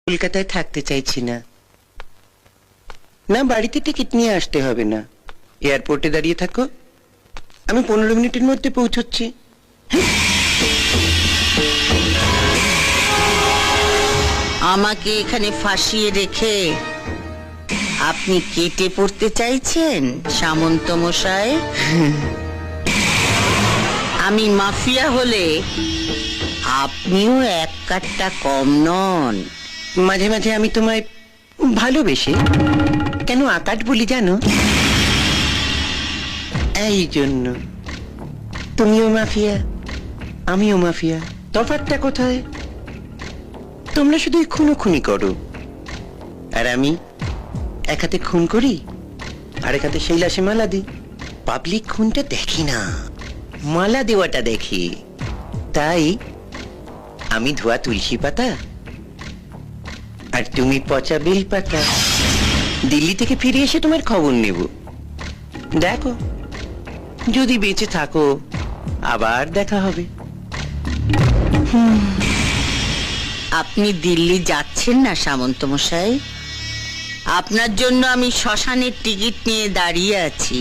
কলকাতায় থাকতে চাইছি না। না, বাড়িতে টিকিট নিয়ে আসতে হবে না, এয়ারপোর্টে দাঁড়িয়ে থাকো, আমি 15 মিনিটের মধ্যে পৌঁছচ্ছি। আমাকে এখানে ফাঁসিয়ে রেখে আপনি কেটে পড়তে চাইছেন সামন্ত মশাই? আমি মাফিয়া হলে আপনিও এক কাটটা কম নন। মাঝে মাঝে আমি তোমায় ভালোবেসে কেন আকাট বলি জানো? এই জন্য। তুমিও মাফিয়া, আমিও মাফিয়া, তফাৎটা কোথায়? তোমরা শুধু খুনোখুনি করো, আর আমি এক হাতে খুন করি, আরেক হাতে সেই লাশে মালা দিই। পাবলিক খুনটা দেখি না, মালা দেওয়াটা দেখি। তাই আমি ধোয়া তুলসী পাতা আর তুমি পচা বেল পাতা। দিল্লি থেকে ফিরে এসে তোমার খবর নেব। দেখো, যদি বেঁচে থাকো আবার দেখা হবে। আপনি দিল্লি যাচ্ছেন না সামন্ত মশাই? আপনার জন্য আমি শ্মশানের টিকিট নিয়ে দাঁড়িয়ে আছি।